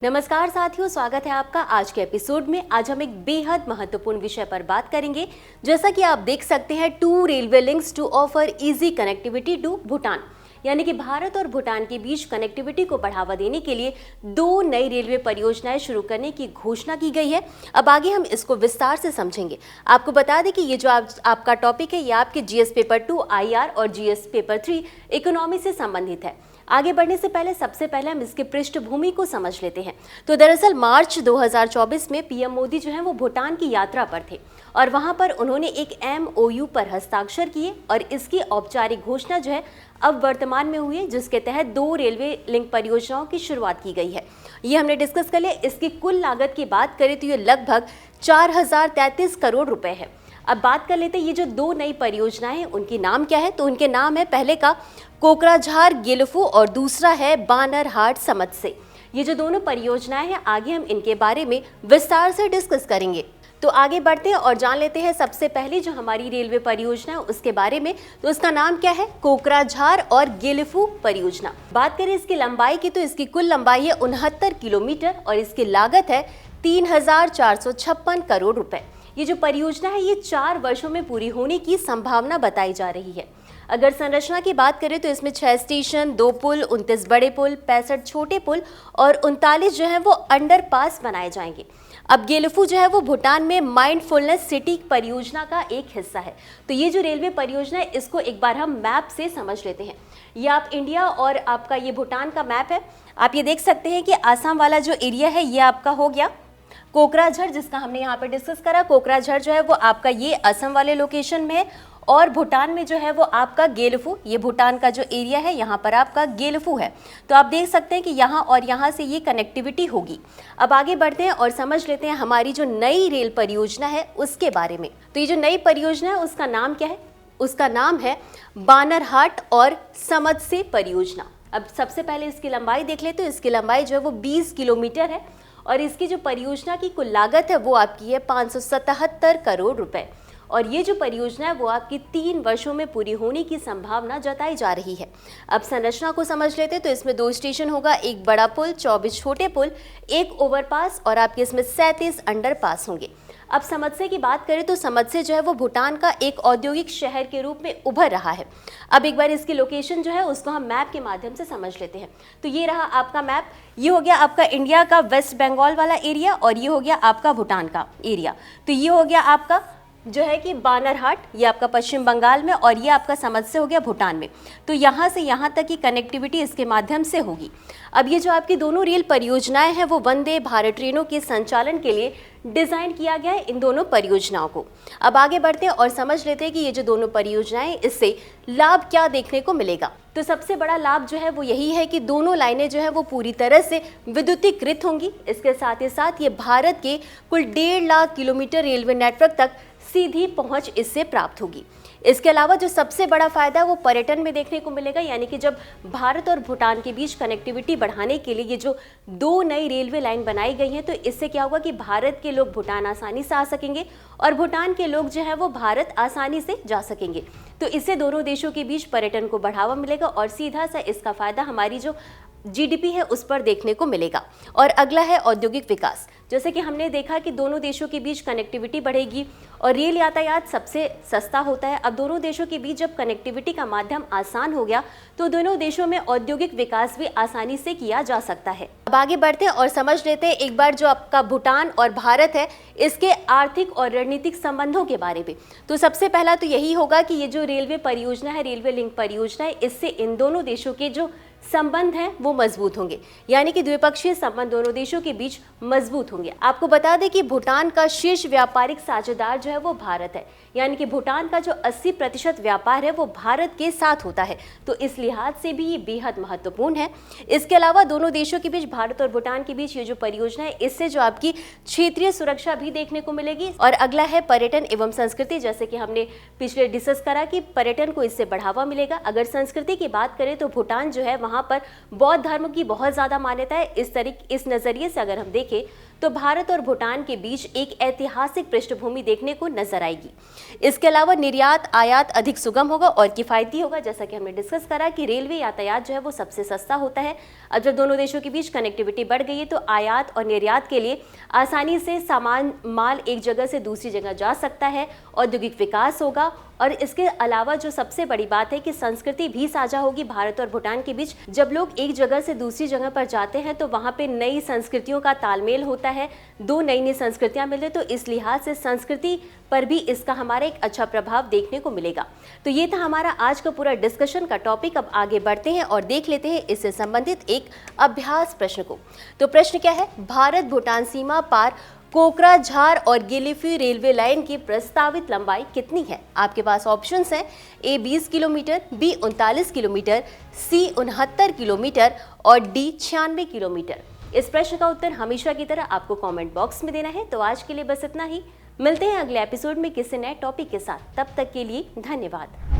नमस्कार साथियों, स्वागत है आपका आज के एपिसोड में। आज हम एक बेहद महत्वपूर्ण विषय पर बात करेंगे। जैसा कि आप देख सकते हैं, 2 railway links to offer easy connectivity to Bhutan, यानी कि भारत और भूटान के बीच कनेक्टिविटी को बढ़ावा देने के लिए 2 नई रेलवे परियोजनाएं शुरू करने की घोषणा की गई है। अब आगे हम इसको विस्तार से समझेंगे। आपको बता दें कि ये जो आपका टॉपिक है, ये आपके जीएस पेपर 2 आईआर और जीएस पेपर 3 इकोनॉमी से संबंधित है। आगे बढ़ने से पहले सबसे पहले हम इसके पृष्ठभूमि को समझ लेते हैं। तो दरअसल मार्च 2024 में पीएम मोदी जो है वो भूटान की यात्रा पर थे और वहां पर उन्होंने एक एमओयू पर हस्ताक्षर किए और इसकी औपचारिक घोषणा जो है अब वर्तमान में हुई है, जिसके तहत 2 रेलवे लिंक परियोजनाओं की शुरुआत की गई है। ये हमने डिस्कस कर लिया। इसकी कुल लागत की बात करें तो ये लगभग 4033 करोड़ रुपए है। अब बात कर लेते हैं ये जो 2 नई परियोजनाएं हैं उनकी नाम क्या है। तो उनके नाम है, पहले का कोकराझार गिलफू और दूसरा है बानरहाट समत्से। ये जो दोनों परियोजनाएं हैं, आगे हम इनके बारे में विस्तार से डिस्कस करेंगे। तो आगे बढ़ते हैं और जान लेते हैं सबसे पहले जो हमारी रेलवे परियोजना है उसके बारे में। तो उसका नाम क्या है? कोकराझार और गिलफू परियोजना। बात करें इसकी लंबाई की, तो इसकी कुल लंबाई है 69 किलोमीटर और इसकी लागत है 3456 करोड़ रुपए। ये जो परियोजना है ये 4 वर्षों में पूरी होने की संभावना बताई जा रही है। अगर संरचना की बात करें तो इसमें 6 स्टेशन, 2 पुल, 29 बड़े पुल, 65 छोटे पुल और 39 जो है वो अंडरपास बनाए जाएंगे। अब गेलफू जो है वो भूटान में माइंडफुलनेस सिटी परियोजना का एक हिस्सा है। तो ये जो रेलवे परियोजना है इसको एक बार हम मैप से समझ लेते हैं। ये आप इंडिया और आपका ये भूटान का मैप है। आप ये देख सकते हैं कि आसाम वाला जो एरिया है ये आपका हो गया कोकराझार, जिसका हमने यहाँ पे डिस्कस करा। कोकराझार जो है वो आपका ये असम वाले लोकेशन में है और भूटान में जो है वो आपका गेलफू, ये भूटान का जो एरिया है यहाँ पर आपका गेलफू है। तो आप देख सकते हैं कि यहाँ और यहाँ से ये कनेक्टिविटी होगी। अब आगे बढ़ते हैं और समझ लेते हैं हमारी जो नई रेल परियोजना है उसके बारे में। तो ये जो नई परियोजना है उसका नाम क्या है? उसका नाम है बानरहाट और समत्से परियोजना। अब सबसे पहले इसकी लंबाई देख लेते हैं। इसकी लंबाई जो है वो 20 किलोमीटर है और इसकी जो परियोजना की कुल लागत है वो आपकी है 577 करोड़ रुपए। और ये जो परियोजना है वो आपकी 3 वर्षों में पूरी होने की संभावना जताई जा रही है। अब संरचना को समझ लेते हैं। तो इसमें 2 स्टेशन होगा, 1 बड़ा पुल, 24 छोटे पुल, 1 ओवरपास और आपके इसमें 37 अंडरपास होंगे। अब समत्से की बात करें तो समत्से जो है वो भूटान का एक औद्योगिक शहर के रूप में उभर रहा है। अब एक बार इसकी लोकेशन जो है उसको हम मैप के माध्यम से समझ लेते हैं। तो ये रहा आपका मैप। ये हो गया आपका इंडिया का वेस्ट बंगाल वाला एरिया और ये हो गया आपका भूटान का एरिया। तो ये हो गया आपका जो है कि बानरहाट, ये आपका पश्चिम बंगाल में और ये आपका समत्से हो गया भूटान में। तो यहाँ से यहाँ तक की कनेक्टिविटी इसके माध्यम से होगी। अब ये जो आपकी दोनों रेल परियोजनाएं हैं वो वंदे भारत ट्रेनों के संचालन के लिए डिज़ाइन किया गया है इन दोनों परियोजनाओं को। अब आगे बढ़ते हैं और समझ लेते हैं कि ये जो दोनों परियोजनाएं, इससे लाभ क्या देखने को मिलेगा। तो सबसे बड़ा लाभ जो है वो यही है कि दोनों लाइनें जो है वो पूरी तरह से विद्युतीकृत होंगी। इसके साथ ही साथ ये भारत के कुल 1.5 लाख किलोमीटर रेलवे नेटवर्क तक सीधी पहुंच इससे प्राप्त होगी। इसके अलावा जो सबसे बड़ा फायदा है वो पर्यटन में देखने को मिलेगा, यानी कि जब भारत और भूटान के बीच कनेक्टिविटी बढ़ाने के लिए ये जो 2 नई रेलवे लाइन बनाई गई हैं, तो इससे क्या होगा कि भारत के लोग भूटान आसानी से आ सकेंगे और भूटान के लोग जो है वो भारत आसानी से जा सकेंगे। तो इससे दोनों देशों के बीच पर्यटन को बढ़ावा मिलेगा और सीधा सा इसका फायदा हमारी जो जीडीपी है उस पर देखने को मिलेगा। और अगला है औद्योगिक विकास। जैसे कि हमने देखा कि दोनों देशों के बीच कनेक्टिविटी बढ़ेगी और रेल यातायात सबसे सस्ता होता है। अब दोनों देशों के बीच जब कनेक्टिविटी का माध्यम आसान हो गया तो दोनों देशों में औद्योगिक विकास भी आसानी से किया जा सकता है। अब आगे बढ़ते हैं और समझ लेते हैं एक बार जो आपका भूटान और भारत है इसके आर्थिक और रणनीतिक संबंधों के बारे में। तो सबसे पहला तो यही होगा कि ये जो रेलवे परियोजना है, रेलवे लिंक परियोजना है, इससे इन दोनों देशों के जो संबंध हैं वो मजबूत होंगे, यानी कि द्विपक्षीय संबंध दोनों देशों के बीच मजबूत होंगे। आपको बता दें कि भूटान का शीर्ष व्यापारिक साझेदार जो है वो भारत है, यानी कि भूटान का जो 80% व्यापार है वो भारत के साथ होता है। तो इस लिहाज से भी ये बेहद महत्वपूर्ण है। इसके अलावा दोनों देशों के बीच, भारत और भूटान के बीच ये जो परियोजना है इससे जो आपकी क्षेत्रीय सुरक्षा भी देखने को मिलेगी। और अगला है पर्यटन एवं संस्कृति। जैसे कि हमने पिछले डिस्कस करा कि पर्यटन को इससे बढ़ावा मिलेगा। अगर संस्कृति की बात करें तो भूटान जो है वहाँ पर बौद्ध धर्म की बहुत ज़्यादा मान्यता है। इस नज़रिए से अगर हम देखें तो भारत और भूटान के बीच एक ऐतिहासिक पृष्ठभूमि देखने को नजर आएगी। इसके अलावा निर्यात आयात अधिक सुगम होगा और किफायती होगा। जैसा कि हमने डिस्कस करा कि रेलवे यातायात जो है वो सबसे सस्ता होता है। अब जब दोनों देशों के बीच कनेक्टिविटी बढ़ गई है तो आयात और निर्यात के लिए आसानी से सामान माल एक जगह से दूसरी जगह जा सकता है, औद्योगिक विकास होगा और इसके अलावा जो सबसे बड़ी बात है कि संस्कृति भी साझा होगी भारत और भूटान के बीच। जब लोग एक जगह से दूसरी जगह पर जाते हैं तो वहाँ पे नई संस्कृतियों का तालमेल होता है, दो नई नई संस्कृतियाँ मिले, तो इस लिहाज से संस्कृति पर भी इसका हमारा एक अच्छा प्रभाव देखने को मिलेगा। तो ये था हमारा आज का पूरा डिस्कशन का टॉपिक। अब आगे बढ़ते हैं और देख लेते हैं इससे संबंधित एक अभ्यास प्रश्न को। तो प्रश्न क्या है, भारत भूटान सीमा पार कोकराझार और गिलिफी रेलवे लाइन की प्रस्तावित लंबाई कितनी है? आपके पास ऑप्शंस हैं, ए 20 किलोमीटर, बी 39 किलोमीटर, सी 69 किलोमीटर और डी 96 किलोमीटर। इस प्रश्न का उत्तर हमेशा की तरह आपको कमेंट बॉक्स में देना है। तो आज के लिए बस इतना ही। मिलते हैं अगले एपिसोड में किसी नए टॉपिक के साथ। तब तक के लिए धन्यवाद।